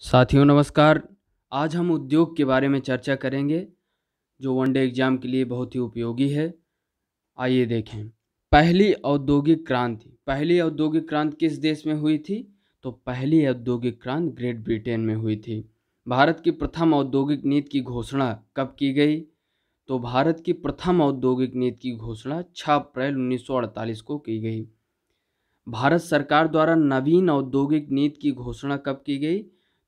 साथियों नमस्कार। आज हम उद्योग के बारे में चर्चा करेंगे जो वनडे एग्जाम के लिए बहुत ही उपयोगी है। आइए देखें। पहली औद्योगिक क्रांति किस देश में हुई थी? तो पहली औद्योगिक क्रांति ग्रेट ब्रिटेन में हुई थी। भारत की प्रथम औद्योगिक नीति की घोषणा कब की गई? तो भारत की प्रथम औद्योगिक नीति की घोषणा 6 अप्रैल 1948 को की गई। भारत सरकार द्वारा नवीन औद्योगिक नीति की घोषणा कब की गई?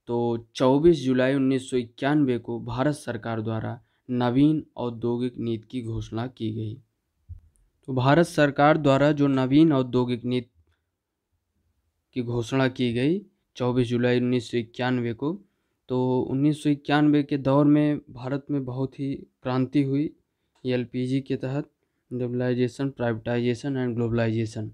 तो 24 जुलाई 1991 को भारत सरकार द्वारा नवीन औद्योगिक नीति की घोषणा की गई। तो भारत सरकार द्वारा जो नवीन औद्योगिक नीति की घोषणा की गई 24 जुलाई 1991 को, तो 1991 के दौर में भारत में बहुत ही क्रांति हुई। एलपीजी के तहत लिबरलाइजेशन, प्राइवेटाइजेशन एंड ग्लोबलाइजेशन।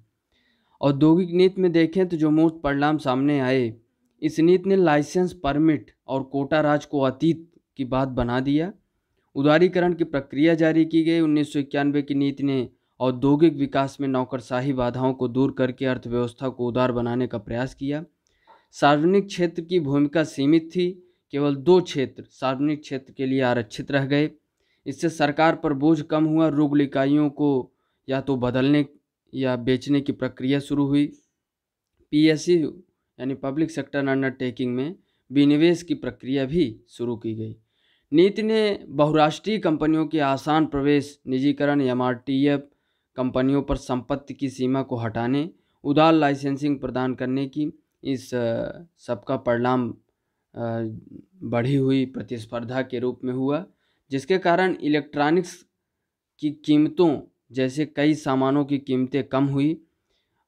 औद्योगिक नीति में देखें तो जो मुख्य परिणाम सामने आए, इस नीति ने लाइसेंस, परमिट और कोटा राज को अतीत की बात बना दिया। उदारीकरण की प्रक्रिया जारी की गई। 1991 की नीति ने औद्योगिक विकास में नौकरशाही बाधाओं को दूर करके अर्थव्यवस्था को उदार बनाने का प्रयास किया। सार्वजनिक क्षेत्र की भूमिका सीमित थी। केवल 2 क्षेत्र सार्वजनिक क्षेत्र के लिए आरक्षित रह गए। इससे सरकार पर बोझ कम हुआ। रुग्ण इकाइयों को या तो बदलने या बेचने की प्रक्रिया शुरू हुई। पीएसयू यानी पब्लिक सेक्टर अंडरटेकिंग में विनिवेश की प्रक्रिया भी शुरू की गई। नीति ने बहुराष्ट्रीय कंपनियों के आसान प्रवेश, निजीकरण, एमआरटीएफ कंपनियों पर संपत्ति की सीमा को हटाने, उदार लाइसेंसिंग प्रदान करने की इस सबका परिणाम बढ़ी हुई प्रतिस्पर्धा के रूप में हुआ, जिसके कारण इलेक्ट्रॉनिक्स की कीमतों जैसे कई सामानों की कीमतें कम हुई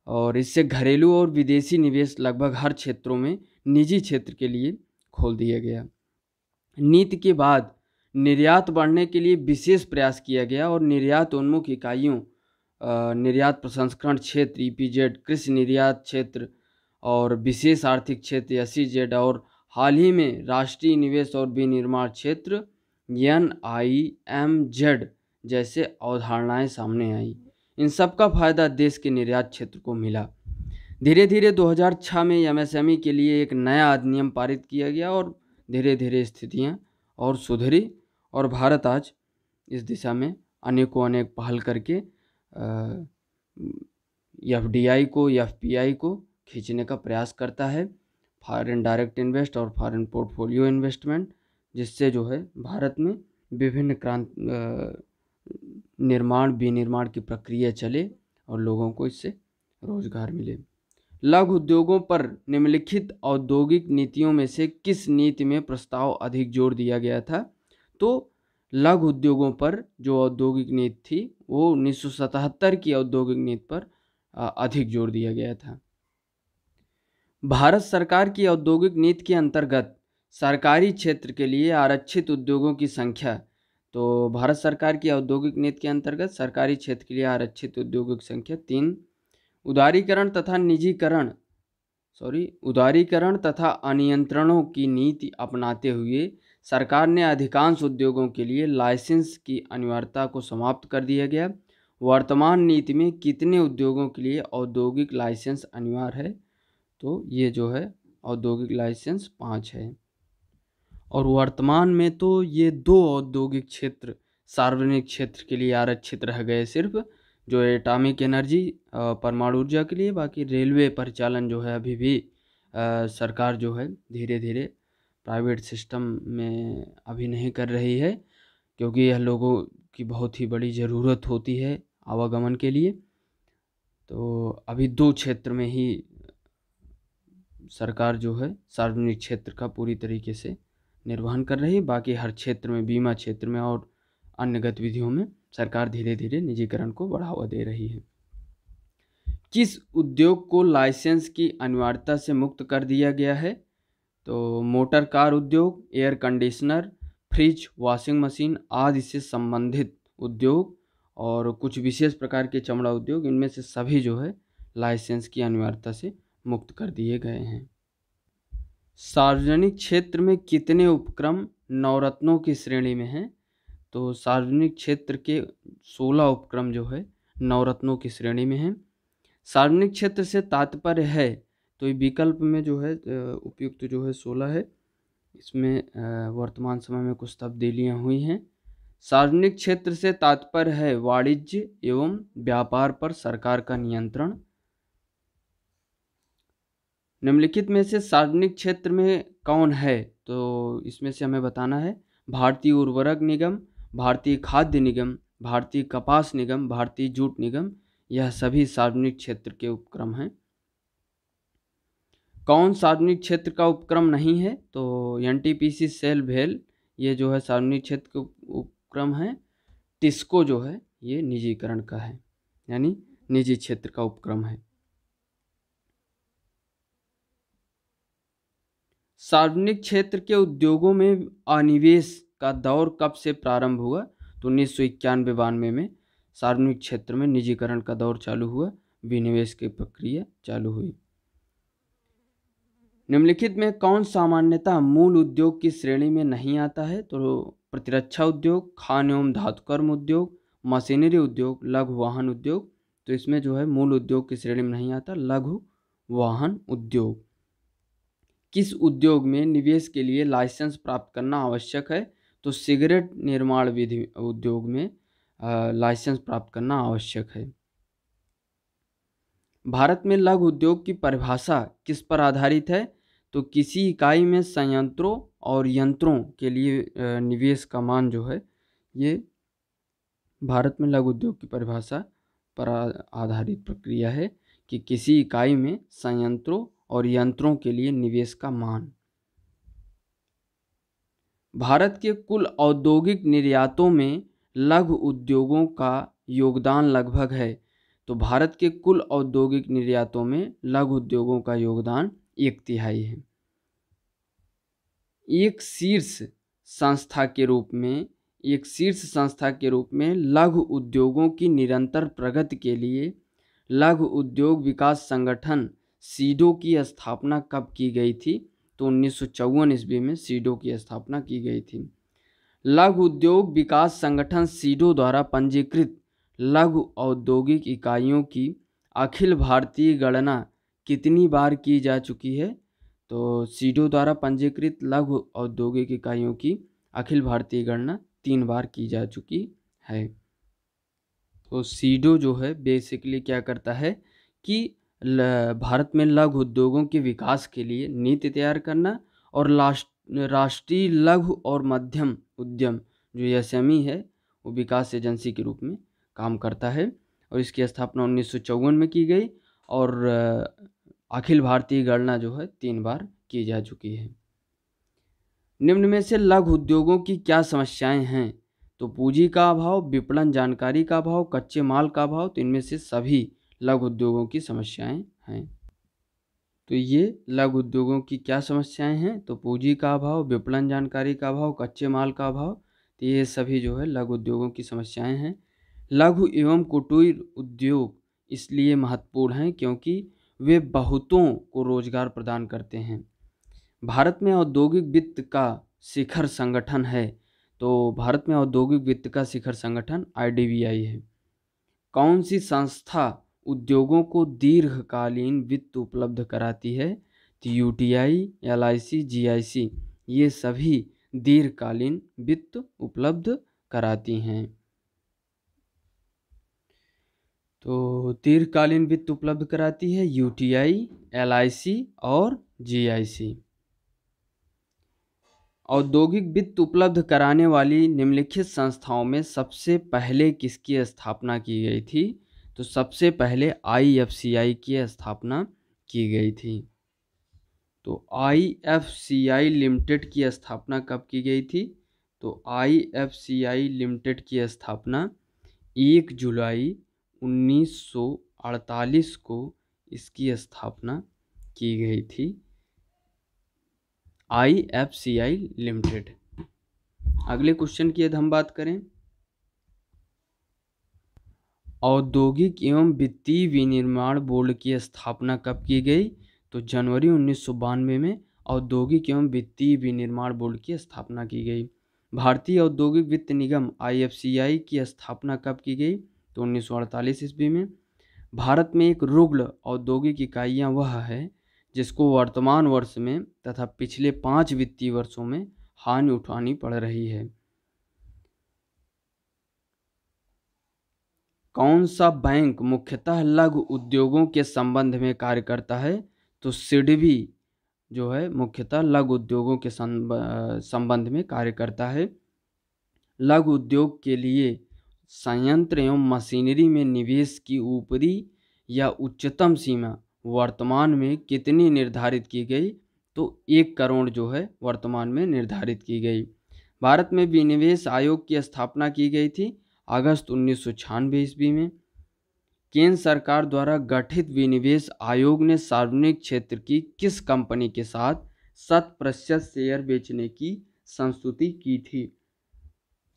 और इससे घरेलू और विदेशी निवेश लगभग हर क्षेत्रों में निजी क्षेत्र के लिए खोल दिया गया। नीति के बाद निर्यात बढ़ने के लिए विशेष प्रयास किया गया और निर्यात उन्मुख इकाइयों, निर्यात प्रसंस्करण क्षेत्र ईपीजेड, कृषि निर्यात क्षेत्र और विशेष आर्थिक क्षेत्र एसईजेड और हाल ही में राष्ट्रीय निवेश और विनिर्माण क्षेत्र एनआईएमजेड जैसे अवधारणाएं सामने आई। इन सब का फायदा देश के निर्यात क्षेत्र को मिला। धीरे धीरे 2006 में एमएसएमई के लिए एक नया अधिनियम पारित किया गया और धीरे धीरे स्थितियां और सुधरी और भारत आज इस दिशा में अनेकों अनेक पहल करके एफडीआई को, एफपीआई को खींचने का प्रयास करता है, फॉरेन डायरेक्ट इन्वेस्ट और फॉरेन पोर्टफोलियो इन्वेस्टमेंट, जिससे जो है भारत में विभिन्न निर्माण विनिर्माण की प्रक्रिया चले और लोगों को इससे रोजगार मिले। लघु उद्योगों पर निम्नलिखित औद्योगिक नीतियों में से किस नीति में प्रस्ताव अधिक जोर दिया गया था? तो लघु उद्योगों पर जो औद्योगिक नीति थी वो 1977 की औद्योगिक नीति पर अधिक जोर दिया गया था। भारत सरकार की औद्योगिक नीति के अंतर्गत सरकारी क्षेत्र के लिए आरक्षित उद्योगों की संख्या, तो भारत सरकार की औद्योगिक नीति के अंतर्गत सरकारी क्षेत्र के लिए आरक्षित उद्योगों की संख्या 3। उदारीकरण तथा अनियंत्रणों की नीति अपनाते हुए सरकार ने अधिकांश उद्योगों के लिए लाइसेंस की अनिवार्यता को समाप्त कर दिया गया। वर्तमान नीति में कितने उद्योगों के लिए औद्योगिक लाइसेंस अनिवार्य है? तो ये जो है औद्योगिक लाइसेंस 5 है। और वर्तमान में तो ये 2 औद्योगिक क्षेत्र सार्वजनिक क्षेत्र के लिए आरक्षित रह गए, सिर्फ जो एटॉमिक एनर्जी परमाणु ऊर्जा के लिए। बाकी रेलवे परिचालन जो है अभी भी सरकार जो है धीरे धीरे प्राइवेट सिस्टम में अभी नहीं कर रही है, क्योंकि यह लोगों की बहुत ही बड़ी ज़रूरत होती है आवागमन के लिए। तो अभी 2 क्षेत्र में ही सरकार जो है सार्वजनिक क्षेत्र का पूरी तरीके से निर्वहन कर रही है। बाकी हर क्षेत्र में, बीमा क्षेत्र में और अन्य गतिविधियों में सरकार धीरे धीरे निजीकरण को बढ़ावा दे रही है। किस उद्योग को लाइसेंस की अनिवार्यता से मुक्त कर दिया गया है? तो मोटर कार उद्योग, air conditioner, fridge, washing machine आदि से संबंधित उद्योग और कुछ विशेष प्रकार के चमड़ा उद्योग, इनमें से सभी जो है लाइसेंस की अनिवार्यता से मुक्त कर दिए गए हैं। सार्वजनिक क्षेत्र में कितने उपक्रम नवरत्नों की श्रेणी में हैं? तो सार्वजनिक क्षेत्र के 16 उपक्रम जो है नवरत्नों की श्रेणी में हैं। सार्वजनिक क्षेत्र से तात्पर्य है तो ये विकल्प में जो है उपयुक्त जो है 16 है। इसमें वर्तमान समय में कुछ तब्दीलियां हुई हैं। सार्वजनिक क्षेत्र से तात्पर्य है वाणिज्य एवं व्यापार पर सरकार का नियंत्रण। निम्नलिखित में से सार्वजनिक क्षेत्र में कौन है, तो इसमें से हमें बताना है भारतीय उर्वरक निगम, भारतीय खाद्य निगम, भारतीय कपास निगम, भारतीय जूट निगम। यह सभी सार्वजनिक क्षेत्र के उपक्रम हैं। कौन सार्वजनिक क्षेत्र का उपक्रम नहीं है, तो एनटीपीसी, सेल, भेल ये जो है सार्वजनिक क्षेत्र के उपक्रम हैं। टिस्को जो है ये निजीकरण का है, यानी निजी क्षेत्र का उपक्रम है। सार्वजनिक क्षेत्र के उद्योगों में अनिवेश का दौर कब से प्रारंभ हुआ, तो 1991-92 में सार्वजनिक क्षेत्र में निजीकरण का दौर चालू हुआ, विनिवेश की प्रक्रिया चालू हुई। निम्नलिखित में कौन सामान्यतः मूल उद्योग की श्रेणी में नहीं आता है, तो प्रतिरक्षा उद्योग, खान एवं धातुकर्म उद्योग, मशीनरी उद्योग, लघु वाहन उद्योग। तो इसमें जो है मूल उद्योग की श्रेणी में नहीं आता लघु वाहन उद्योग। किस उद्योग में निवेश के लिए लाइसेंस प्राप्त करना आवश्यक है, तो सिगरेट निर्माण विधि उद्योग में लाइसेंस प्राप्त करना आवश्यक है। भारत में लघु उद्योग की परिभाषा किस पर आधारित है, तो किसी इकाई में संयंत्रों और यंत्रों के लिए निवेश का मान जो है ये भारत में लघु उद्योग की परिभाषा पर आधारित प्रक्रिया है कि किसी इकाई में संयंत्रों और यंत्रों के लिए निवेश का मान। भारत के कुल औद्योगिक निर्यातों में लघु उद्योगों का योगदान लगभग है, तो भारत के कुल औद्योगिक निर्यातों में लघु उद्योगों का योगदान 1/3 है। एक शीर्ष संस्था के रूप में लघु उद्योगों की निरंतर प्रगति के लिए लघु उद्योग विकास संगठन सीडो की स्थापना कब की गई थी, तो 1954 ईस्वी में सीडो की स्थापना की गई थी। लघु उद्योग विकास संगठन सीडो द्वारा पंजीकृत लघु औद्योगिक इकाइयों की अखिल भारतीय गणना कितनी बार की जा चुकी है, तो सीडो द्वारा पंजीकृत लघु औद्योगिक इकाइयों की अखिल भारतीय गणना 3 बार की जा चुकी है। तो सीडो जो है बेसिकली क्या करता है कि भारत में लघु उद्योगों के विकास के लिए नीति तैयार करना और राष्ट्रीय लघु और मध्यम उद्यम जो एसएमई है वो विकास एजेंसी के रूप में काम करता है। और इसकी स्थापना 1954 में की गई और अखिल भारतीय गणना जो है 3 बार की जा चुकी है। निम्न में से लघु उद्योगों की क्या समस्याएं हैं, तो पूंजी का अभाव, विपणन जानकारी का अभाव, कच्चे माल का अभाव। तो इनमें से सभी लघु उद्योगों की समस्याएं हैं। तो ये लघु उद्योगों की क्या समस्याएं हैं, तो पूंजी का अभाव, विपणन जानकारी का अभाव, कच्चे माल का अभाव। तो ये सभी जो है लघु उद्योगों की समस्याएं हैं। लघु एवं कुटीर उद्योग इसलिए महत्वपूर्ण हैं क्योंकि वे बहुतों को रोजगार प्रदान करते हैं। भारत में औद्योगिक वित्त का शिखर संगठन है, तो भारत में औद्योगिक वित्त का शिखर संगठन आईडीबीआई है। कौन सी संस्था उद्योगों को दीर्घकालीन वित्त उपलब्ध कराती है, तो यूटीआई, एलआईसी, जीआईसी ये सभी दीर्घकालीन वित्त उपलब्ध कराती हैं। तो दीर्घकालीन वित्त उपलब्ध कराती है यूटीआई, एलआईसी और जीआईसी। औद्योगिक वित्त उपलब्ध कराने वाली निम्नलिखित संस्थाओं में सबसे पहले किसकी स्थापना की गई थी, तो सबसे पहले आईएफसीआई की स्थापना की गई थी। तो आईएफसीआई लिमिटेड की स्थापना कब की गई थी, तो आईएफसीआई लिमिटेड की स्थापना 1 जुलाई 1948 को इसकी स्थापना की गई थी, आईएफसीआई लिमिटेड। अगले क्वेश्चन की यदि हम बात करें, औद्योगिक एवं वित्तीय विनिर्माण बोर्ड की स्थापना कब की गई, तो जनवरी 1992 में औद्योगिक एवं वित्तीय विनिर्माण बोर्ड की स्थापना की गई। भारतीय औद्योगिक वित्त निगम आईएफसीआई की स्थापना कब की गई, तो 1948 ईस्वी में। भारत में एक रुग्ण औद्योगिक इकाइयाँ वह है जिसको वर्तमान वर्ष में तथा पिछले 5 वित्तीय वर्षों में हानि उठानी पड़ रही है। कौन सा बैंक मुख्यतः लघु उद्योगों के संबंध में कार्य करता है? तो सिडबी जो है मुख्यतः लघु उद्योगों के संबंध में कार्य करता है। लघु उद्योग के लिए संयंत्र एवं मशीनरी में निवेश की ऊपरी या उच्चतम सीमा वर्तमान में कितनी निर्धारित की गई? तो 1 करोड़ जो है वर्तमान में निर्धारित की गई। भारत में विनिवेश आयोग की स्थापना की गई थी अगस्त 1996 ईस्वी में। केंद्र सरकार द्वारा गठित विनिवेश आयोग ने सार्वजनिक क्षेत्र की किस कंपनी के साथ 100% शेयर बेचने की संस्तुति की थी?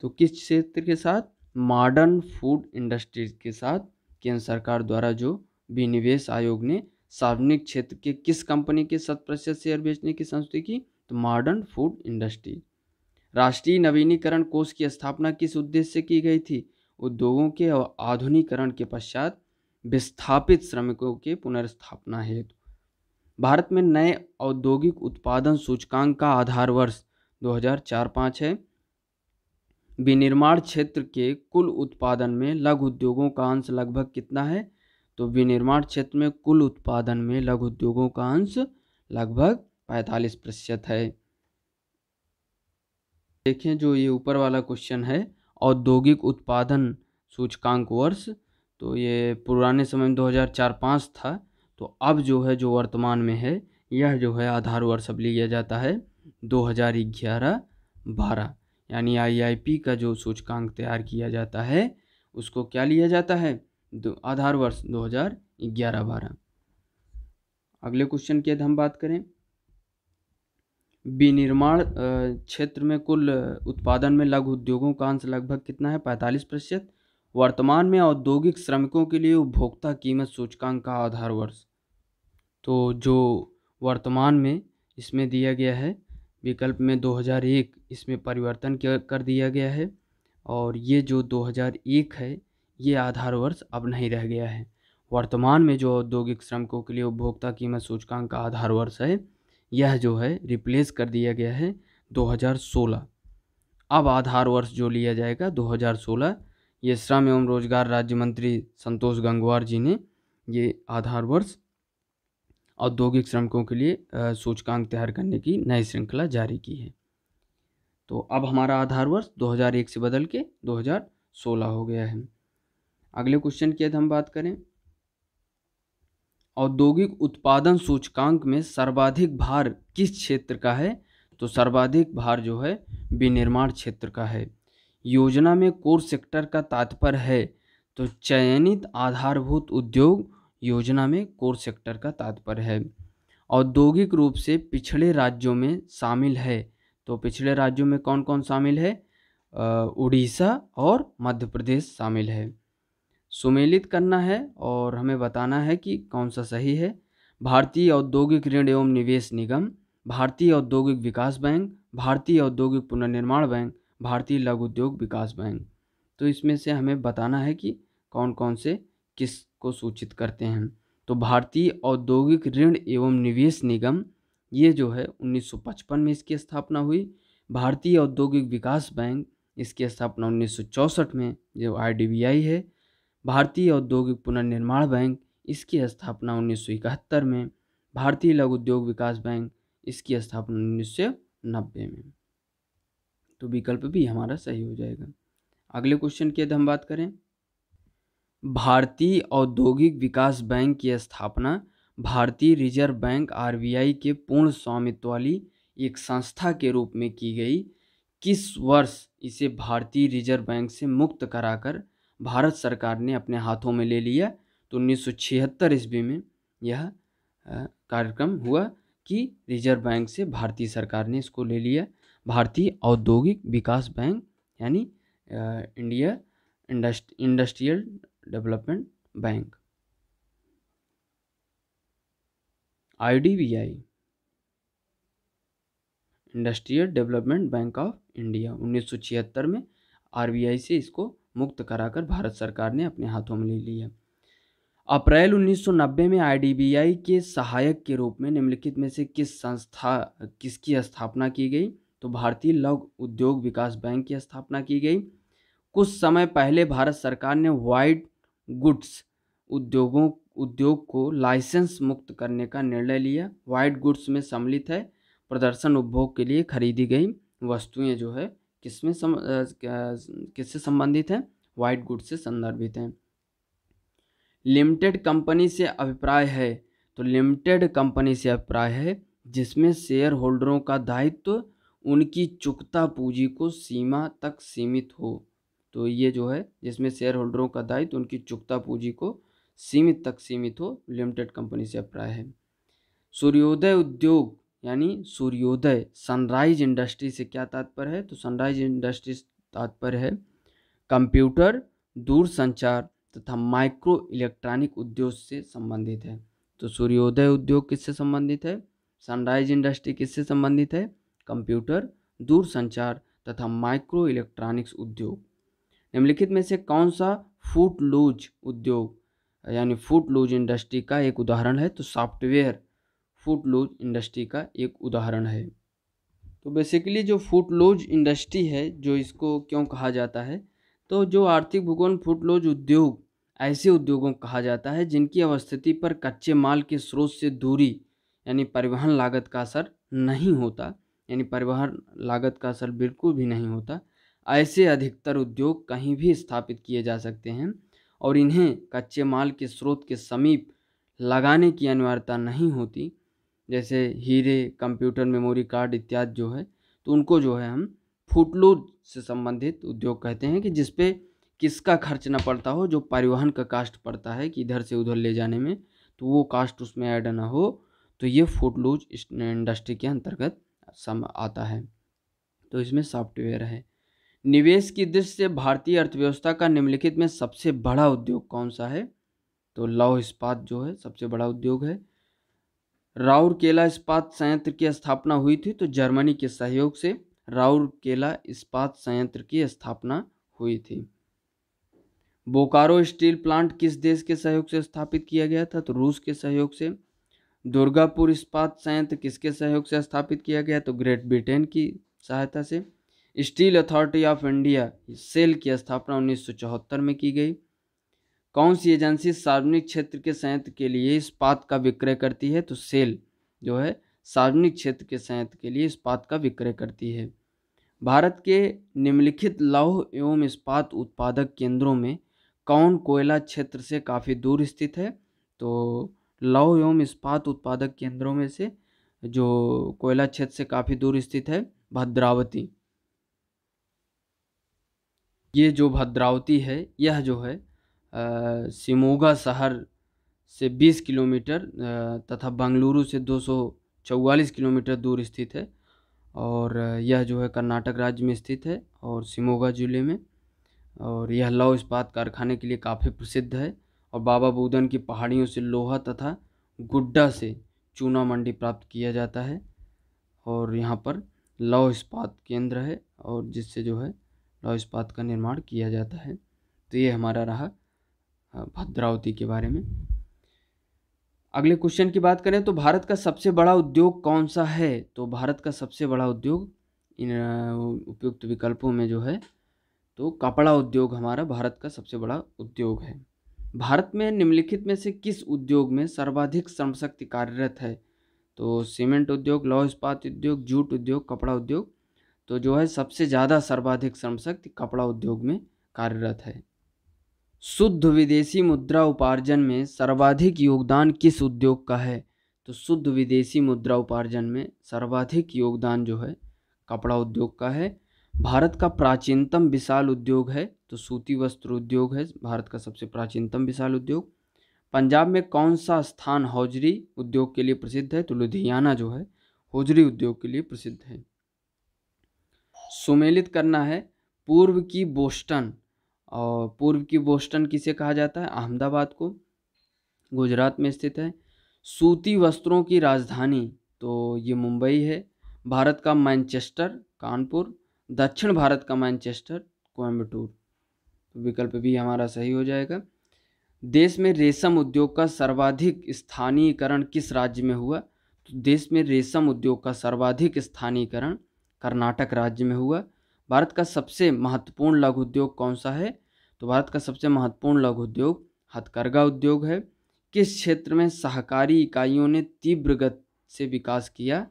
तो किस क्षेत्र के साथ? मॉडर्न फूड इंडस्ट्रीज के साथ केंद्र सरकार द्वारा जो विनिवेश आयोग ने सार्वजनिक क्षेत्र के किस कंपनी के 100% शेयर बेचने की संस्तुति की? तो मॉडर्न फूड इंडस्ट्री। राष्ट्रीय नवीनीकरण कोष की स्थापना किस उद्देश्य से की गई थी? उद्योगों के आधुनिकीकरण के पश्चात विस्थापित श्रमिकों के पुनर्स्थापना हेतु। भारत में नए औद्योगिक उत्पादन सूचकांक का आधार वर्ष 2004-05 है। विनिर्माण क्षेत्र के कुल उत्पादन में लघु उद्योगों का अंश लगभग कितना है? तो विनिर्माण क्षेत्र में कुल उत्पादन में लघु उद्योगों का अंश लगभग 45% है। देखें जो ये ऊपर वाला क्वेश्चन है, औद्योगिक उत्पादन सूचकांक वर्ष, तो ये पुराने समय में 2004-05 था, तो अब जो है जो वर्तमान में है यह जो है आधार वर्ष अब लिया जाता है 2011-12, यानी आईआईपी का जो सूचकांक तैयार किया जाता है उसको क्या लिया जाता है? आधार वर्ष 2011-12। अगले क्वेश्चन की यदि हम बात करें, विनिर्माण क्षेत्र में कुल उत्पादन में लघु उद्योगों का अंश लगभग कितना है? 45%। वर्तमान में औद्योगिक श्रमिकों के लिए उपभोक्ता कीमत सूचकांक का आधार वर्ष, तो जो वर्तमान में इसमें दिया गया है विकल्प में 2001, इसमें परिवर्तन कर दिया गया है और ये जो 2001 है ये आधार वर्ष अब नहीं रह गया है। वर्तमान में जो औद्योगिक श्रमिकों के लिए उपभोक्ता कीमत सूचकांक का आधार वर्ष है यह जो है रिप्लेस कर दिया गया है 2016। अब आधार वर्ष जो लिया जाएगा 2016, ये श्रम एवं रोजगार राज्य मंत्री संतोष गंगवार जी ने ये आधार वर्ष औद्योगिक श्रमिकों के लिए सूचकांक तैयार करने की नई श्रृंखला जारी की है। तो अब हमारा आधार वर्ष 2001 से बदल के 2016 हो गया है। अगले क्वेश्चन की यदि हम बात करें, औद्योगिक उत्पादन सूचकांक में सर्वाधिक भार किस क्षेत्र का है? तो सर्वाधिक भार जो है विनिर्माण क्षेत्र का है। योजना में कोर सेक्टर का तात्पर्य है, तो चयनित आधारभूत उद्योग योजना में कोर सेक्टर का तात्पर्य है। औद्योगिक रूप से पिछड़े राज्यों में शामिल है, तो पिछड़े राज्यों में कौन कौन शामिल है? उड़ीसा और मध्य प्रदेश शामिल है। सुमेलित करना है और हमें बताना है कि कौन सा सही है। भारतीय औद्योगिक ऋण एवं निवेश निगम, भारतीय औद्योगिक विकास बैंक, भारतीय औद्योगिक पुनर्निर्माण बैंक, भारतीय लघु उद्योग विकास बैंक। तो इसमें से हमें बताना है कि कौन कौन से किस को सूचित करते हैं। तो भारतीय औद्योगिक ऋण एवं निवेश निगम ये जो है 1955 में इसकी स्थापना हुई। भारतीय औद्योगिक विकास बैंक इसकी स्थापना 1964 में जो आईडीबीआई है। भारतीय औद्योगिक पुनर्निर्माण बैंक इसकी स्थापना 1971 में। भारतीय लघु उद्योग विकास बैंक इसकी स्थापना 1990 में। तो विकल्प भी हमारा सही हो जाएगा। अगले क्वेश्चन की यदि हम बात करें, भारतीय औद्योगिक विकास बैंक की स्थापना भारतीय रिजर्व बैंक आरबीआई के पूर्ण स्वामित्व वाली एक संस्था के रूप में की गई। किस वर्ष इसे भारतीय रिजर्व बैंक से मुक्त कराकर भारत सरकार ने अपने हाथों में ले लिया? तो 1976 ईस्वी में यह कार्यक्रम हुआ कि रिजर्व बैंक से भारतीय सरकार ने इसको ले लिया। भारतीय औद्योगिक विकास बैंक यानी India industrial development bank, IDBI, industrial development bank of India, 1976 में आरबीआई से इसको मुक्त कराकर भारत सरकार ने अपने हाथों में ले लिया। अप्रैल 1990 में आईडीबीआई के सहायक के रूप में निम्नलिखित में से किसकी स्थापना की गई? तो भारतीय लघु उद्योग विकास बैंक की स्थापना की गई। कुछ समय पहले भारत सरकार ने व्हाइट गुड्स उद्योग को लाइसेंस मुक्त करने का निर्णय लिया। व्हाइट गुड्स में सम्मिलित है प्रदर्शन उपभोग के लिए खरीदी गई वस्तुएं जो है किससे संबंधित है? व्हाइट गुड्स से संदर्भित हैं। लिमिटेड कंपनी से अभिप्राय है, तो लिमिटेड कंपनी से अभिप्राय है जिसमें शेयर होल्डरों का दायित्व उनकी चुकता पूंजी को सीमा तक सीमित हो। तो ये जो है जिसमें शेयर होल्डरों का दायित्व उनकी चुकता पूंजी को सीमित हो, लिमिटेड कंपनी से अभिप्राय है। सूर्योदय उद्योग यानी सूर्योदय सनराइज इंडस्ट्री से क्या तात्पर्य है? तो सनराइज इंडस्ट्री तात्पर्य है कंप्यूटर, दूरसंचार तथा माइक्रो इलेक्ट्रॉनिक उद्योग से संबंधित है। तो सूर्योदय उद्योग किससे संबंधित है? सनराइज इंडस्ट्री किससे संबंधित है? कंप्यूटर, दूरसंचार तथा माइक्रो इलेक्ट्रॉनिक्स उद्योग। निम्नलिखित में से कौन सा फूटलूज उद्योग यानी फूटलूज इंडस्ट्री का एक उदाहरण है? तो सॉफ्टवेयर फूटलूज इंडस्ट्री का एक उदाहरण है। तो बेसिकली जो फूटलूज इंडस्ट्री है, जो इसको क्यों कहा जाता है, तो जो आर्थिक भूगोल फूटलूज उद्योग ऐसे उद्योगों को कहा जाता है जिनकी अवस्थिति पर कच्चे माल के स्रोत से दूरी यानी परिवहन लागत का असर नहीं होता, यानी परिवहन लागत का असर बिल्कुल भी नहीं होता। ऐसे अधिकतर उद्योग कहीं भी स्थापित किए जा सकते हैं और इन्हें कच्चे माल के स्रोत के समीप लगाने की अनिवार्यता नहीं होती। जैसे हीरे, कंप्यूटर मेमोरी कार्ड इत्यादि जो है, तो उनको जो है हम फूटलूज से संबंधित उद्योग कहते हैं कि जिस पे किसका खर्च न पड़ता हो, जो परिवहन का कास्ट पड़ता है कि इधर से उधर ले जाने में, तो वो कास्ट उसमें ऐड ना हो, तो ये फूटलूज इंडस्ट्री के अंतर्गत आता है। तो इसमें सॉफ्टवेयर है। निवेश की दृष्टि से भारतीय अर्थव्यवस्था का निम्नलिखित में सबसे बड़ा उद्योग कौन सा है? तो लौह इस्पात जो है सबसे बड़ा उद्योग है। राउरकेला इस्पात संयंत्र की स्थापना हुई थी, तो जर्मनी के सहयोग से राउरकेला इस्पात संयंत्र की स्थापना हुई थी। बोकारो स्टील प्लांट किस देश के सहयोग से स्थापित किया गया था? तो रूस के सहयोग से। दुर्गापुर इस्पात संयंत्र किसके सहयोग से स्थापित किया गया? तो ग्रेट ब्रिटेन की सहायता से। Steel Authority of India SAIL की स्थापना 1974 में की गई। कौन सी एजेंसी सार्वजनिक क्षेत्र के संयंत्र के लिए इस्पात का विक्रय करती है? तो सेल जो है सार्वजनिक क्षेत्र के संयंत्र के लिए इस्पात का विक्रय करती है। भारत के निम्नलिखित लौह एवं इस्पात उत्पादक केंद्रों में कौन कोयला क्षेत्र से काफ़ी दूर स्थित है? तो लौह एवं इस्पात उत्पादक केंद्रों में से जो कोयला क्षेत्र से काफ़ी दूर स्थित है भद्रावती। ये जो भद्रावती है, यह जो है शिमोगा शहर से 20 किलोमीटर तथा बंगलुरु से 244 किलोमीटर दूर स्थित है और यह जो है कर्नाटक राज्य में स्थित है और शिमोगा जिले में। और यह लौह इस्पात कारखाने के लिए काफ़ी प्रसिद्ध है और बाबा बुदन की पहाड़ियों से लोहा तथा गुड्डा से चूना मंडी प्राप्त किया जाता है और यहाँ पर लौह इस्पात केंद्र है और जिससे जो है लौह इस्पात का निर्माण किया जाता है। तो ये हमारा रहा भद्रावती के बारे में। अगले क्वेश्चन की बात करें तो भारत का सबसे बड़ा उद्योग कौन सा है? तो भारत का सबसे बड़ा उद्योग इन उपयुक्त विकल्पों में जो है तो कपड़ा उद्योग हमारा भारत का सबसे बड़ा उद्योग है। भारत में निम्नलिखित में से किस उद्योग में सर्वाधिक श्रमशक्ति कार्यरत है? तो सीमेंट उद्योग, लौह इस्पात उद्योग, जूट उद्योग, कपड़ा उद्योग। तो जो है सबसे ज़्यादा सर्वाधिक श्रमशक्ति कपड़ा उद्योग में कार्यरत है। शुद्ध विदेशी मुद्रा उपार्जन में सर्वाधिक योगदान किस उद्योग का है? तो शुद्ध विदेशी मुद्रा उपार्जन में सर्वाधिक योगदान जो है कपड़ा उद्योग का है। भारत का प्राचीनतम विशाल उद्योग है तो सूती वस्त्र उद्योग है भारत का सबसे प्राचीनतम विशाल उद्योग। पंजाब में कौन सा स्थान हौजरी उद्योग के लिए प्रसिद्ध है? तो लुधियाना जो है हौजरी उद्योग के लिए प्रसिद्ध है। सुमेलित करना है पूर्व की बोस्टन, और पूर्व की बोस्टन किसे कहा जाता है? अहमदाबाद को, गुजरात में स्थित है। सूती वस्त्रों की राजधानी, तो ये मुंबई है। भारत का मैनचेस्टर, कानपुर। दक्षिण भारत का मैनचेस्टर, कोयम्बटूर। तो विकल्प भी हमारा सही हो जाएगा। देश में रेशम उद्योग का सर्वाधिक स्थानीयकरण किस राज्य में हुआ? तो देश में रेशम उद्योग का सर्वाधिक स्थानीयकरण कर्नाटक राज्य में हुआ। भारत का सबसे महत्वपूर्ण लघु उद्योग कौन सा है? तो भारत का सबसे महत्वपूर्ण लघु उद्योग हथकरघा उद्योग है। किस क्षेत्र में सहकारी इकाइयों ने तीव्र गति से विकास किया?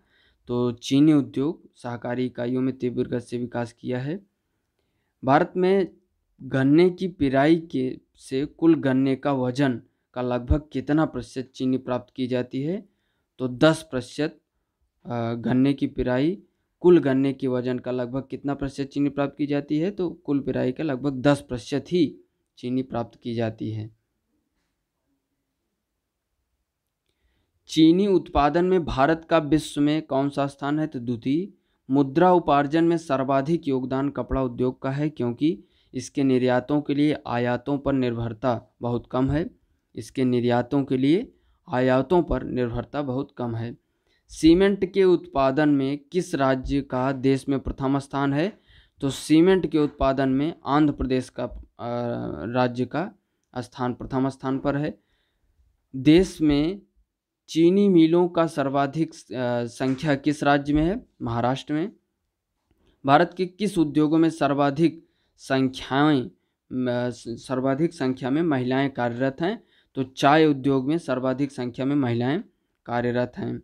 तो चीनी उद्योग सहकारी इकाइयों में तीव्र गति से विकास किया है। भारत में गन्ने की पिराई के से कुल गन्ने का वजन का लगभग कितना प्रतिशत चीनी प्राप्त की जाती है? तो 10%। गन्ने की पिराई कुल गन्ने के वजन का लगभग कितना प्रतिशत चीनी प्राप्त की जाती है? तो कुल पिराई का लगभग 10% ही चीनी प्राप्त की जाती है। चीनी उत्पादन में भारत का विश्व में कौन सा स्थान है? तो द्वितीय। मुद्रा उपार्जन में सर्वाधिक योगदान कपड़ा उद्योग का है, क्योंकि इसके निर्यातों के लिए आयातों पर निर्भरता बहुत कम है। इसके निर्यातों के लिए आयातों पर निर्भरता बहुत कम है। सीमेंट के उत्पादन में किस राज्य का देश में प्रथम स्थान है? तो सीमेंट के उत्पादन में आंध्र प्रदेश का राज्य का स्थान प्रथम स्थान पर है। देश में चीनी मिलों का सर्वाधिक संख्या किस राज्य में है? महाराष्ट्र में। भारत के किस उद्योगों में सर्वाधिक संख्या में महिलाएं कार्यरत हैं? तो चाय उद्योग में सर्वाधिक संख्या में महिलाएं कार्यरत हैं।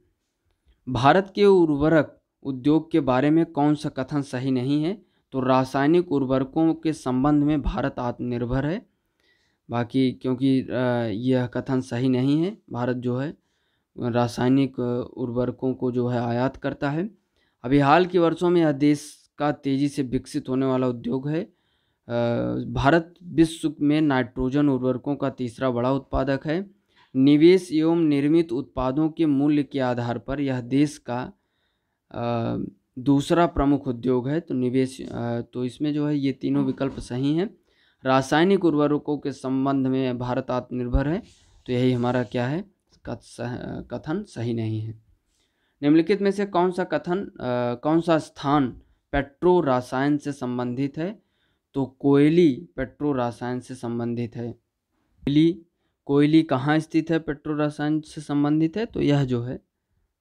भारत के उर्वरक उद्योग के बारे में कौन सा कथन सही नहीं है? तो रासायनिक उर्वरकों के संबंध में भारत आत्मनिर्भर है। बाकी क्योंकि यह कथन सही नहीं है, भारत जो है रासायनिक उर्वरकों को जो है आयात करता है। अभी हाल के वर्षों में यह देश का तेजी से विकसित होने वाला उद्योग है। भारत विश्व में नाइट्रोजन उर्वरकों का तीसरा बड़ा उत्पादक है। निवेश एवं निर्मित उत्पादों के मूल्य के आधार पर यह देश का दूसरा प्रमुख उद्योग है। तो निवेश तो इसमें जो है ये तीनों विकल्प सही हैं। रासायनिक उर्वरकों के संबंध में भारत आत्मनिर्भर है, तो यही हमारा क्या है, कथन सही नहीं है। निम्नलिखित में से कौन सा स्थान पेट्रो रसायन से संबंधित है? तो कोयली पेट्रो रसायन से संबंधित है। कोयली कहाँ स्थित है? पेट्रो रसायन से संबंधित है, तो यह जो है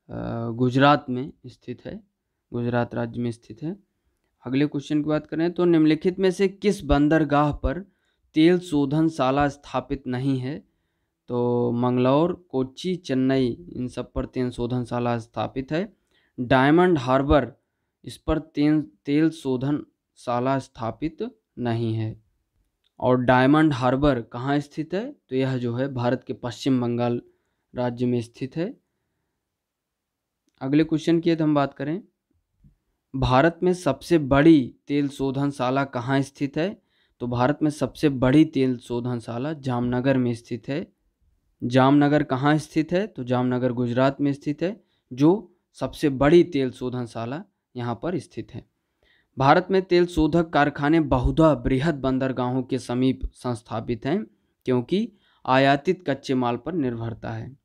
गुजरात में स्थित है, गुजरात राज्य में स्थित है। अगले क्वेश्चन की बात करें तो निम्नलिखित में से किस बंदरगाह पर तेल शोधनशाला स्थापित नहीं है? तो मंगलौर, कोच्चि, चेन्नई, इन सब पर तेल शोधनशाला स्थापित है। डायमंड हार्बर, इस पर तेल शोधनशाला स्थापित नहीं है। और डायमंड हार्बर कहाँ स्थित है? तो यह जो है भारत के पश्चिम बंगाल राज्य में स्थित है। अगले क्वेश्चन की यदि हम बात करें, भारत में सबसे बड़ी तेल शोधनशाला कहाँ स्थित है? तो भारत में सबसे बड़ी तेल शोधनशाला जामनगर में स्थित है। जामनगर कहाँ स्थित है? तो जामनगर गुजरात में स्थित है, जो सबसे बड़ी तेल शोधनशाला यहाँ पर स्थित है। भारत में तेल शोधक कारखाने बहुधा बृहद बंदरगाहों के समीप संस्थापित हैं, क्योंकि आयातित कच्चे माल पर निर्भरता है।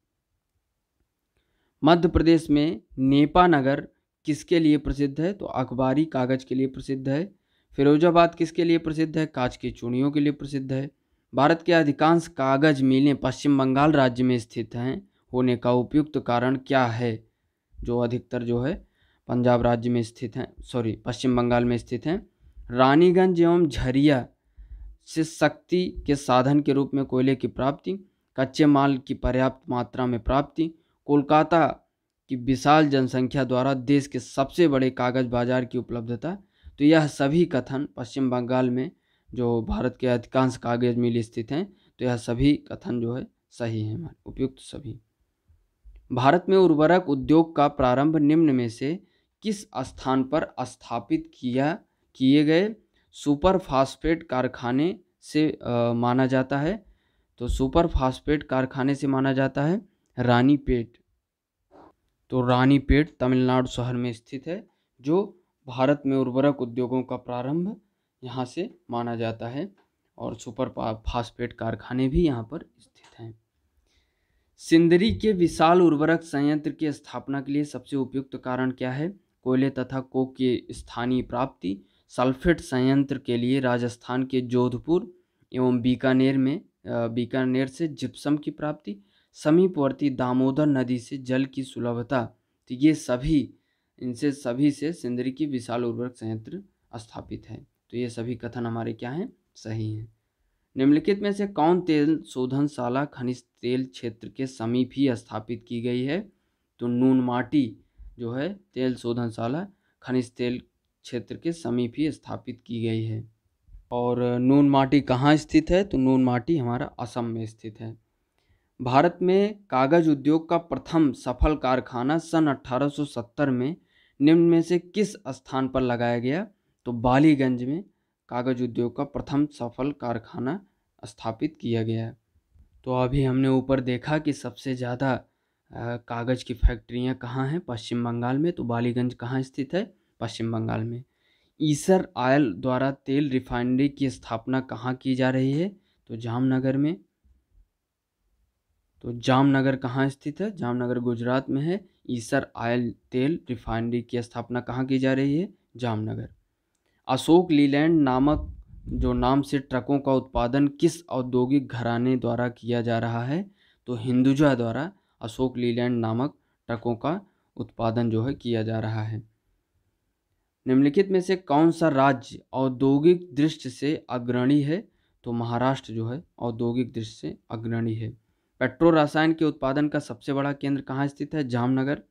मध्य प्रदेश में नेपानगर किसके लिए प्रसिद्ध है? तो अखबारी कागज के लिए प्रसिद्ध है। फिरोजाबाद किसके लिए प्रसिद्ध है? कांच की चूड़ियों के लिए प्रसिद्ध है। भारत के अधिकांश कागज मिलें पश्चिम बंगाल राज्य में स्थित हैं होने का उपयुक्त कारण क्या है? जो अधिकतर जो है पंजाब राज्य में स्थित हैं, पश्चिम बंगाल में स्थित हैं। रानीगंज एवं झरिया से शक्ति के साधन के रूप में कोयले की प्राप्ति, कच्चे माल की पर्याप्त मात्रा में प्राप्ति, कोलकाता की विशाल जनसंख्या द्वारा देश के सबसे बड़े कागज बाजार की उपलब्धता, तो यह सभी कथन पश्चिम बंगाल में जो भारत के अधिकांश कागज मिल स्थित हैं, तो यह सभी कथन जो है सही हैं, हमारे उपयुक्त सभी। भारत में उर्वरक उद्योग का प्रारंभ निम्न में से किस स्थान पर स्थापित किए गए सुपर फास्फेट कारखाने से माना जाता है? तो सुपर फास्फेट कारखाने से माना जाता है रानीपेट। तो रानीपेट तमिलनाडु शहर में स्थित है, जो भारत में उर्वरक उद्योगों का प्रारंभ यहाँ से माना जाता है, और सुपर फास्फेट कारखाने भी यहाँ पर स्थित हैं। सिंदरी के विशाल उर्वरक संयंत्र की स्थापना के लिए सबसे उपयुक्त कारण क्या है? कोयले तथा कोक की स्थानीय प्राप्ति। सल्फेट संयंत्र के लिए राजस्थान के जोधपुर एवं बीकानेर में बीकानेर से जिप्सम की प्राप्ति, समीपवर्ती दामोदर नदी से जल की सुलभता। तो ये सभी इनसे सभी से सिंदरी की विशाल उर्वरक संयंत्र स्थापित है। तो ये सभी कथन हमारे क्या हैं, सही हैं। निम्नलिखित में से कौन तेल शोधनशाला खनिज तेल क्षेत्र के समीप ही स्थापित की गई है? तो नूनमाटी जो है तेल शोधनशाला खनिज तेल क्षेत्र के समीप ही स्थापित की गई है। और नूनमाटी कहाँ स्थित है? तो नूनमाटी हमारा असम में स्थित है। भारत में कागज उद्योग का प्रथम सफल कारखाना सन 1870 में निम्न में से किस स्थान पर लगाया गया? तो बालीगंज में कागज उद्योग का प्रथम सफल कारखाना स्थापित किया गया। तो अभी हमने ऊपर देखा कि सबसे ज़्यादा कागज़ की फैक्ट्रियां कहाँ हैं? पश्चिम बंगाल में। तो बालीगंज कहाँ स्थित है? पश्चिम बंगाल में। ईसर ऑयल द्वारा तेल रिफाइनरी की स्थापना कहाँ की जा रही है? तो जामनगर में। तो जामनगर कहाँ स्थित है? जामनगर गुजरात में है। ईसर ऑयल तेल रिफाइनरी की स्थापना कहाँ की जा रही है? जामनगर। अशोक लीलैंड नामक जो नाम से ट्रकों का उत्पादन किस औद्योगिक घराने द्वारा किया जा रहा है? तो हिंदुजा द्वारा अशोक लीलैंड नामक ट्रकों का उत्पादन जो है किया जा रहा है। निम्नलिखित में से कौन सा राज्य औद्योगिक दृष्टि से अग्रणी है? तो महाराष्ट्र जो है औद्योगिक दृष्टि से अग्रणी है। पेट्रो रसायन के उत्पादन का सबसे बड़ा केंद्र कहाँ स्थित है? जामनगर,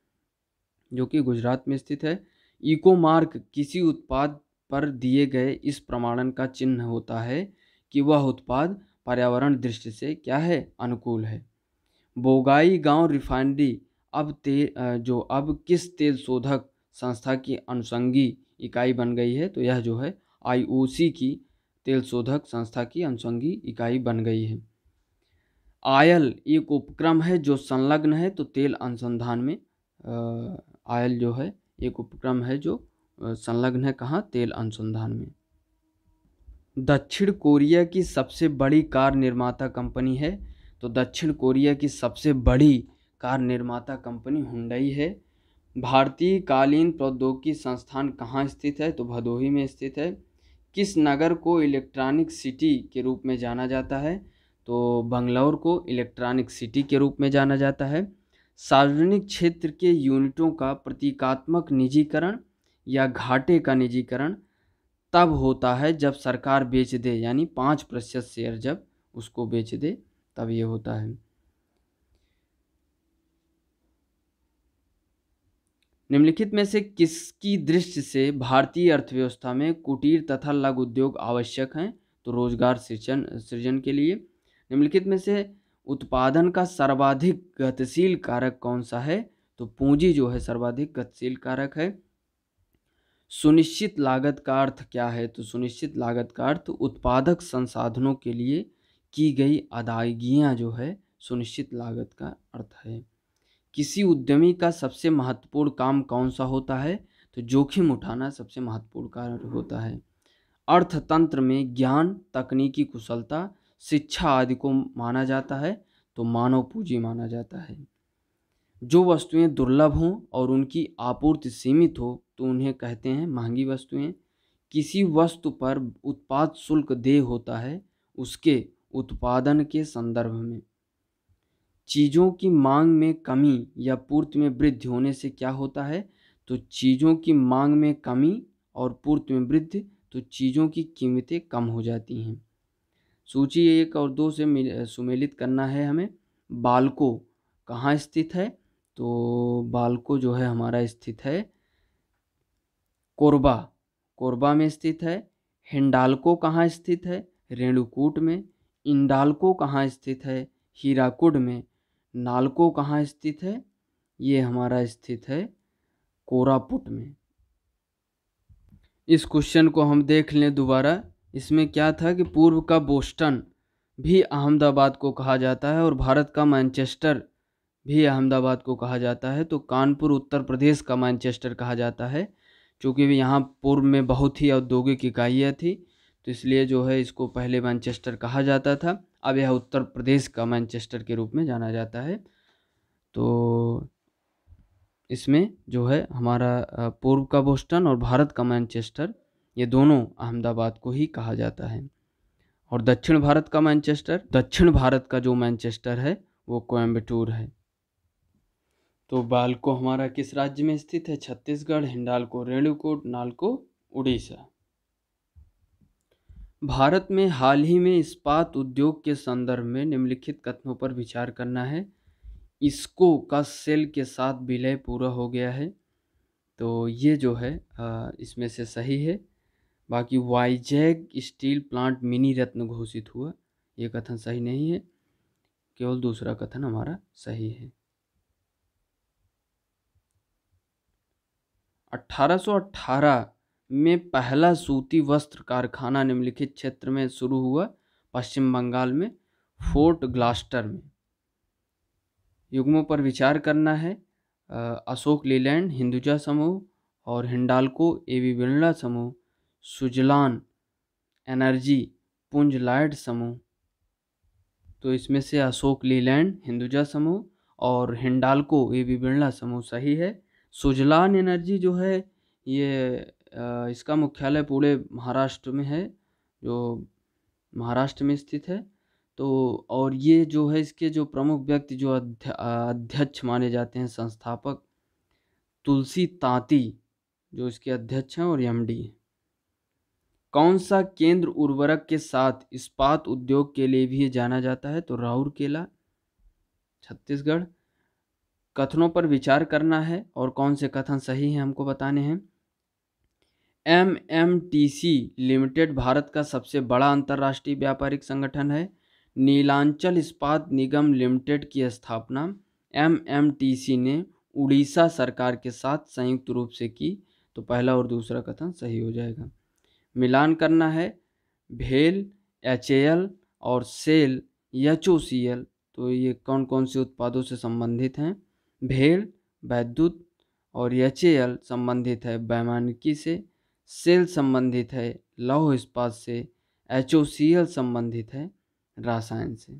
जो कि गुजरात में स्थित है। इको मार्क किसी उत्पाद पर दिए गए इस प्रमाणन का चिन्ह होता है कि वह उत्पाद पर्यावरण दृष्टि से क्या है? अनुकूल है। बोगाई गांव रिफाइनरी अब किस तेल शोधक संस्था की अनुषंगी इकाई बन गई है? तो यह जो है IOC की तेल शोधक संस्था की अनुषंगी इकाई बन गई है। आयल एक उपक्रम है जो संलग्न है तो तेल अनुसंधान में। आयल जो है एक उपक्रम है जो संलग्न है कहाँ? तेल अनुसंधान में। दक्षिण कोरिया की सबसे बड़ी कार निर्माता कंपनी है? तो दक्षिण कोरिया की सबसे बड़ी कार निर्माता कंपनी हुंडई है। भारतीय कालीन प्रौद्योगिकी संस्थान कहाँ स्थित है? तो भदोही में स्थित है। किस नगर को इलेक्ट्रॉनिक सिटी के रूप में जाना जाता है? तो बंगलौर को इलेक्ट्रॉनिक सिटी के रूप में जाना जाता है। सार्वजनिक क्षेत्र के यूनिटों का प्रतीकात्मक निजीकरण या घाटे का निजीकरण तब होता है जब सरकार बेच दे, यानी 5% शेयर जब उसको बेच दे तब ये होता है। निम्नलिखित में से किसकी दृष्टि से भारतीय अर्थव्यवस्था में कुटीर तथा लघु उद्योग आवश्यक हैं? तो रोजगार सृजन के लिए। निम्नलिखित में से उत्पादन का सर्वाधिक गतिशील कारक कौन सा है? तो पूंजी जो है सर्वाधिक गतिशील कारक है। सुनिश्चित लागत का अर्थ क्या है? तो सुनिश्चित लागत का अर्थ उत्पादक संसाधनों के लिए की गई अदायगियां जो है सुनिश्चित लागत का अर्थ है। किसी उद्यमी का सबसे महत्वपूर्ण काम कौन सा होता है? तो जोखिम उठाना सबसे महत्वपूर्ण कार्य होता है। अर्थतंत्र में ज्ञान, तकनीकी कुशलता, शिक्षा आदि को माना जाता है तो मानव पूंजी माना जाता है। जो वस्तुएं दुर्लभ हों और उनकी आपूर्ति सीमित हो तो उन्हें कहते हैं महंगी वस्तुएं। किसी वस्तु पर उत्पाद शुल्क देय होता है उसके उत्पादन के संदर्भ में। चीज़ों की मांग में कमी या पूर्ति में वृद्धि होने से क्या होता है? तो चीज़ों की मांग में कमी और पूर्ति में वृद्धि तो चीज़ों की कीमतें कम हो जाती हैं। सूची 1 और 2 से सुमेलित करना है हमें। बाल्को कहाँ स्थित है? तो बाल्को जो है हमारा स्थित है कोरबा, कोरबा में स्थित है। हिंडाल्को कहाँ स्थित है? रेणुकूट में। इंडाल्को कहाँ स्थित है? हीराकुड में। नाल्को कहाँ स्थित है? ये हमारा स्थित है कोरापुट में। इस क्वेश्चन को हम देख लें दोबारा। इसमें क्या था कि पूर्व का बोस्टन भी अहमदाबाद को कहा जाता है और भारत का मैनचेस्टर भी अहमदाबाद को कहा जाता है। तो कानपुर उत्तर प्रदेश का मैनचेस्टर कहा जाता है क्योंकि यहाँ पूर्व में बहुत ही औद्योगिक इकाइयाँ थी तो इसलिए जो है इसको पहले मैनचेस्टर कहा जाता था। अब यह उत्तर प्रदेश का मैनचेस्टर के रूप में जाना जाता है। तो इसमें जो है हमारा पूर्व का बोस्टन और भारत का मैनचेस्टर ये दोनों अहमदाबाद को ही कहा जाता है। और दक्षिण भारत का जो मैनचेस्टर है वो कोयम्बटूर है। तो बाल्को हमारा किस राज्य में स्थित है? छत्तीसगढ़। हिंडाल्को रेणुकूट, नालको उड़ीसा। भारत में हाल ही में इस्पात उद्योग के संदर्भ में निम्नलिखित कथनों पर विचार करना है। इसको का सेल के साथ विलय पूरा हो गया है, तो ये जो है इसमें से सही है। बाकी वाईजैग स्टील प्लांट मिनी रत्न घोषित हुआ, ये कथन सही नहीं है, केवल दूसरा कथन हमारा सही है। 1818 में पहला सूती वस्त्र कारखाना निम्नलिखित क्षेत्र में शुरू हुआ, पश्चिम बंगाल में फोर्ट ग्लास्टर में। युग्मों पर विचार करना है। अशोक लीलैंड हिंदुजा समूह और हिंडाल्को एवी बिरला समूह, सुजलान एनर्जी पुंज लाइड समूह। तो इसमें से अशोक लीलैंड हिंदुजा समूह और हिंडाल्को एवी बिरला समूह सही है। सुजलान एनर्जी जो है ये इसका मुख्यालय पूरे महाराष्ट्र में है, जो महाराष्ट्र में स्थित है। तो और ये जो है इसके जो प्रमुख व्यक्ति जो अध्यक्ष माने जाते हैं, संस्थापक तुलसी तांती जो इसके अध्यक्ष हैं और एमडी हैं। कौन सा केंद्र उर्वरक के साथ इस्पात उद्योग के लिए भी जाना जाता है? तो राउरकेला, छत्तीसगढ़। कथनों पर विचार करना है और कौन से कथन सही हैं हमको बताने हैं। एमएमटीसी लिमिटेड भारत का सबसे बड़ा अंतर्राष्ट्रीय व्यापारिक संगठन है। नीलांचल इस्पात निगम लिमिटेड की स्थापना एमएमटीसी ने उड़ीसा सरकार के साथ संयुक्त रूप से की, तो पहला और दूसरा कथन सही हो जाएगा। मिलान करना है। भेल, एचएएल और सेल एचओसीएल, तो ये कौन कौन से उत्पादों से संबंधित हैं? भेल वैद्युत और एचएएल संबंधित है वैमानिकी से, सेल संबंधित है लौह इस्पात से, एचओसीएल संबंधित है रसायन से।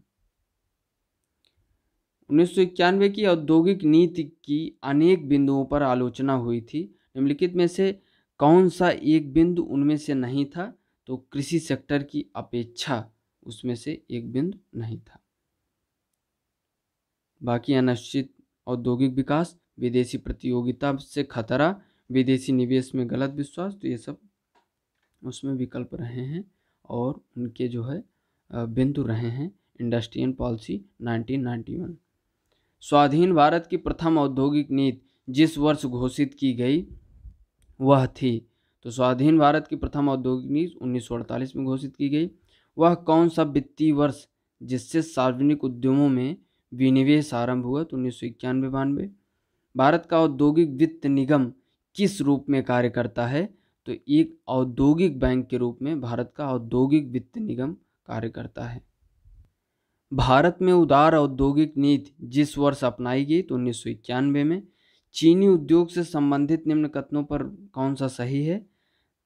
1991 की औद्योगिक नीति की अनेक बिंदुओं पर आलोचना हुई थी। निम्नलिखित में से कौन सा एक बिंदु उनमें से नहीं था? तो कृषि सेक्टर की अपेक्षा उसमें से एक बिंदु नहीं था। बाकी अनिश्चित औद्योगिक विकास, विदेशी प्रतियोगिता से खतरा, विदेशी निवेश में गलत विश्वास, तो ये सब उसमें विकल्प रहे हैं और उनके जो है बिंदु रहे हैं। Industrial policy 1991। स्वाधीन भारत की प्रथम औद्योगिक नीति जिस वर्ष घोषित की गई वह थी, तो स्वाधीन भारत की प्रथम औद्योगिक नीति 1948 में घोषित की गई। वह कौन सा वित्तीय वर्ष जिससे सार्वजनिक उद्यमों में विनिवेश आरंभ हुआ? तो 1991-92। भारत का औद्योगिक वित्त निगम किस रूप में कार्य करता है? तो एक औद्योगिक बैंक के रूप में भारत का औद्योगिक वित्त निगम कार्य करता है। भारत में उदार औद्योगिक नीति जिस वर्ष अपनाई गई तो 1991 में। चीनी उद्योग से संबंधित निम्न कथनों पर कौन सा सही है?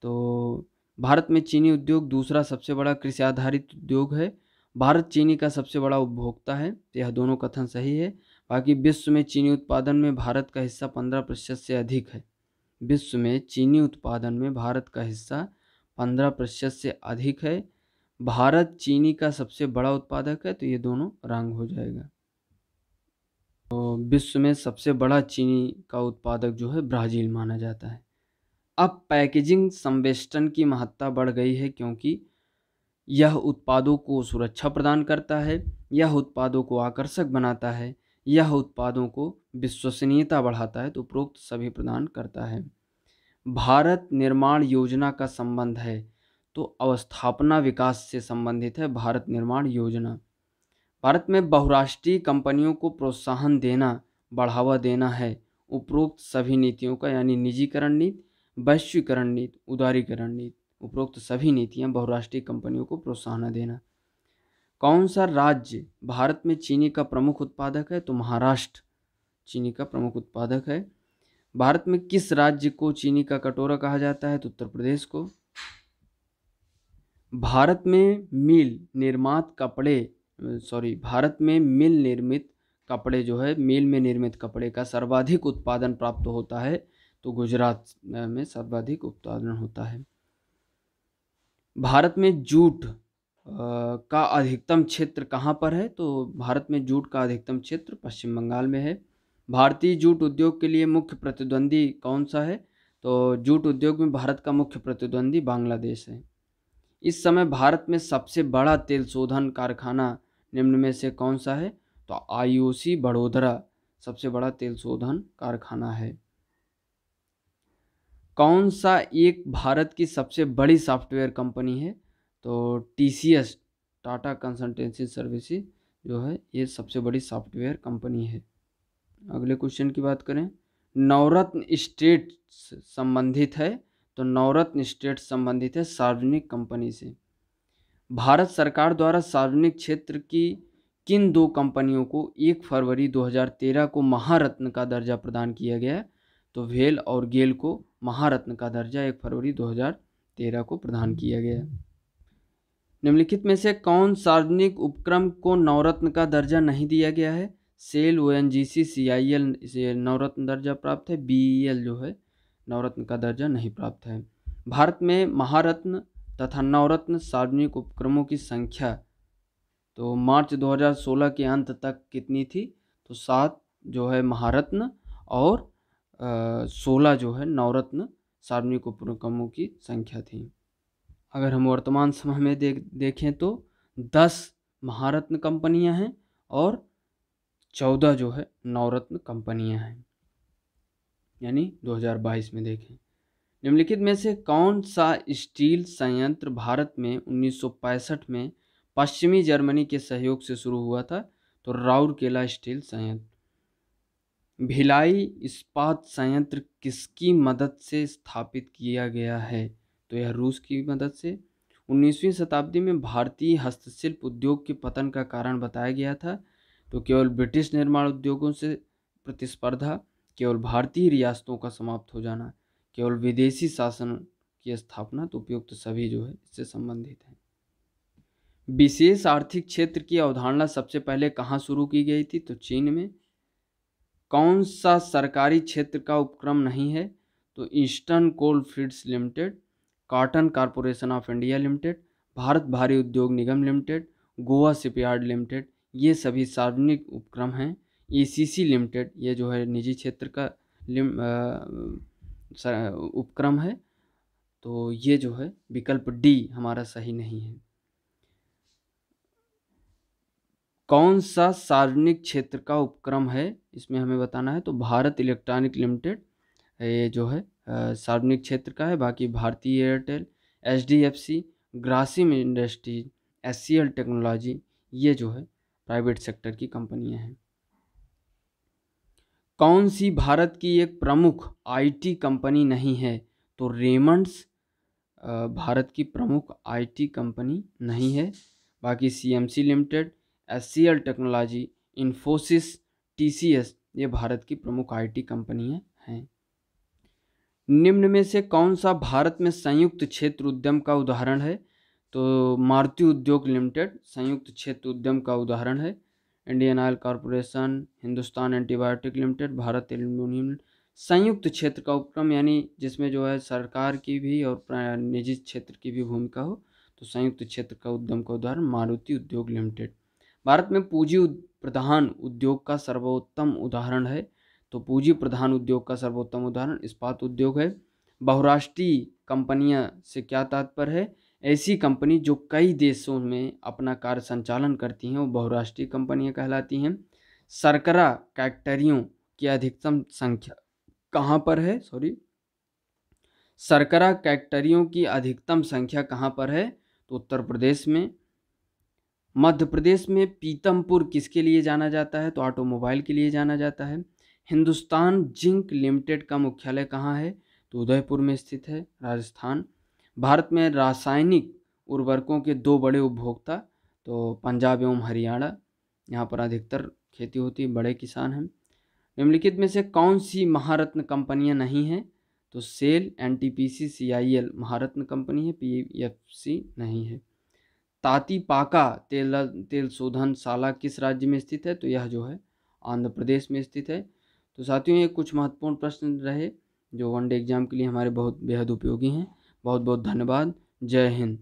तो भारत में चीनी उद्योग दूसरा सबसे बड़ा कृषि आधारित उद्योग है। भारत चीनी का सबसे बड़ा उपभोक्ता है, यह दोनों कथन सही है। बाकी विश्व में चीनी उत्पादन में भारत का हिस्सा 15% से अधिक है। विश्व में चीनी उत्पादन में भारत का हिस्सा 15% से अधिक है। भारत चीनी का सबसे बड़ा उत्पादक है, तो ये दोनों रंग हो जाएगा। तो विश्व में सबसे बड़ा चीनी का उत्पादक जो है ब्राज़ील माना जाता है। अब पैकेजिंग संवेष्टन की महत्ता बढ़ गई है क्योंकि यह उत्पादों को सुरक्षा प्रदान करता है, यह उत्पादों को आकर्षक बनाता है, यह उत्पादों को विश्वसनीयता बढ़ाता है, तो उपरोक्त सभी प्रदान करता है। भारत निर्माण योजना का संबंध है, तो अवस्थापना विकास से संबंधित है भारत निर्माण योजना। भारत में बहुराष्ट्रीय कंपनियों को प्रोत्साहन देना, बढ़ावा देना है उपरोक्त सभी नीतियों का, यानी निजीकरण नीति, वैश्वीकरण नीति, उदारीकरण नीति, उपरोक्त सभी नीतियां बहुराष्ट्रीय कंपनियों को प्रोत्साहन देना। कौन सा राज्य भारत में चीनी का प्रमुख उत्पादक है? तो महाराष्ट्र चीनी का प्रमुख उत्पादक है। भारत में किस राज्य को चीनी का कटोरा कहा जाता है? तो उत्तर प्रदेश को। भारत में मिल निर्मित कपड़े जो है, मिल में निर्मित कपड़े का सर्वाधिक उत्पादन प्राप्त होता है, तो गुजरात में सर्वाधिक उत्पादन होता है। भारत में जूट का अधिकतम क्षेत्र कहाँ पर है? तो भारत में जूट का अधिकतम क्षेत्र पश्चिम बंगाल में है। भारतीय जूट उद्योग के लिए मुख्य प्रतिद्वंदी कौन सा है? तो जूट उद्योग में भारत का मुख्य प्रतिद्वंदी बांग्लादेश है। इस समय भारत में सबसे बड़ा तेल शोधन कारखाना निम्न में से कौन सा है? तो आईओसी बड़ोदरा सबसे बड़ा तेल शोधन कारखाना है। कौन सा एक भारत की सबसे बड़ी सॉफ्टवेयर कंपनी है? तो टीसीएस, टाटा कंसल्टेंसी सर्विसेज जो है ये सबसे बड़ी सॉफ्टवेयर कंपनी है। अगले क्वेश्चन की बात करें, नवरत्न स्टेट संबंधित है। तो नवरत्न स्टेट संबंधित है सार्वजनिक कंपनी से। भारत सरकार द्वारा सार्वजनिक क्षेत्र की किन दो कंपनियों को 1 फरवरी 2013 को महारत्न का दर्जा प्रदान किया गया? तो वेल और गेल को महारत्न का दर्जा 1 फरवरी 2013 को प्रदान किया गया। निम्नलिखित में से कौन सार्वजनिक उपक्रम को नवरत्न का दर्जा नहीं दिया गया है? सेल, ओएनजीसी, सीआईएल से नवरत्न दर्जा प्राप्त है। बीईएल जो है नवरत्न का दर्जा नहीं प्राप्त है। भारत में महारत्न तथा नवरत्न सार्वजनिक उपक्रमों की संख्या तो मार्च 2016 के अंत तक कितनी थी? तो 7 जो है महारत्न और 16 जो है नवरत्न सार्वजनिक उपक्रमों की संख्या थी। अगर हम वर्तमान समय में देखें तो 10 महारत्न कंपनियां हैं और 14 जो है नवरत्न कंपनियां हैं, यानी 2022 में देखें। निम्नलिखित में से कौन सा स्टील संयंत्र भारत में 1965 में पश्चिमी जर्मनी के सहयोग से शुरू हुआ था? तो राउरकेला स्टील संयंत्र। भिलाई इस्पात संयंत्र किसकी मदद से स्थापित किया गया है? तो यह रूस की मदद से। 19वीं शताब्दी में भारतीय हस्तशिल्प उद्योग के पतन का कारण बताया गया था। तो केवल ब्रिटिश निर्माण उद्योगों से प्रतिस्पर्धा, केवल भारतीय रियासतों का समाप्त हो जाना, केवल विदेशी शासन की स्थापना, तो उपयुक्त सभी जो है इससे संबंधित है। विशेष आर्थिक क्षेत्र की अवधारणा सबसे पहले कहाँ शुरू की गई थी? तो चीन में। कौन सा सरकारी क्षेत्र का उपक्रम नहीं है? तो Eastern Coal Fields Limited, Cotton Corporation of India Limited, Bharat Bhari Udyog Nigam Limited, Goa Shipyard Limited, ये सभी सार्वजनिक उपक्रम हैं। एसीसी लिमिटेड ये जो है निजी क्षेत्र का उपक्रम है। तो ये जो है विकल्प डी हमारा सही नहीं है। कौन सा सार्वजनिक क्षेत्र का उपक्रम है इसमें हमें बताना है? तो भारत इलेक्ट्रॉनिक लिमिटेड ये जो है सार्वजनिक क्षेत्र का है। बाकी भारतीय Airtel, HDFC, Grasim industries, HCL technology ये जो है प्राइवेट सेक्टर की कंपनियां हैं। कौन सी भारत की एक प्रमुख आईटी कंपनी नहीं है? तो रेमंड्स भारत की प्रमुख आईटी कंपनी नहीं है। बाकी CMC limited, HCL technology, Infosys, TCS ये भारत की प्रमुख आईटी कंपनियां हैं। निम्न में से कौन सा भारत में संयुक्त क्षेत्र उद्यम का उदाहरण है? तो मारुति उद्योग लिमिटेड संयुक्त क्षेत्र उद्यम का उदाहरण है। Indian oil corporation, Hindustan antibiotic limited, Bharat aluminium संयुक्त क्षेत्र का उपक्रम, यानी जिसमें जो है सरकार की भी और निजी क्षेत्र की भी भूमिका हो, तो संयुक्त क्षेत्र का उद्यम का उदाहरण मारुति उद्योग लिमिटेड। भारत में पूंजी प्रधान उद्योग का सर्वोत्तम उदाहरण है। तो पूंजी प्रधान उद्योग का सर्वोत्तम उदाहरण इस्पात उद्योग है। बहुराष्ट्रीय कंपनियां से क्या तात्पर्य है? ऐसी कंपनी जो कई देशों में अपना कार्य संचालन करती हैं वो बहुराष्ट्रीय कंपनियां कहलाती हैं। शर्करा फैक्ट्रियों की अधिकतम संख्या कहाँ पर है? शर्करा फैक्ट्रियों की अधिकतम संख्या कहाँ पर है? तो उत्तर प्रदेश में। मध्य प्रदेश में पीतमपुर किसके लिए जाना जाता है? तो ऑटोमोबाइल के लिए जाना जाता है। हिंदुस्तान जिंक लिमिटेड का मुख्यालय कहाँ है? तो उदयपुर में स्थित है, राजस्थान। भारत में रासायनिक उर्वरकों के 2 बड़े उपभोक्ता तो पंजाब एवं हरियाणा, यहाँ पर अधिकतर खेती होती है, बड़े किसान हैं। निम्नलिखित में से कौन सी महारत्न कंपनियां नहीं हैं? तो सेल, एनटीपीसी, सीआईएल महारत्न कंपनी है, पीएफसी नहीं है। तातीपाका तेल शोधनशाला किस राज्य में स्थित है? तो यह जो है आंध्र प्रदेश में स्थित है। तो साथियों ये कुछ महत्वपूर्ण प्रश्न रहे जो वनडे एग्जाम के लिए हमारे बहुत बेहद उपयोगी हैं। बहुत बहुत धन्यवाद। जय हिंद।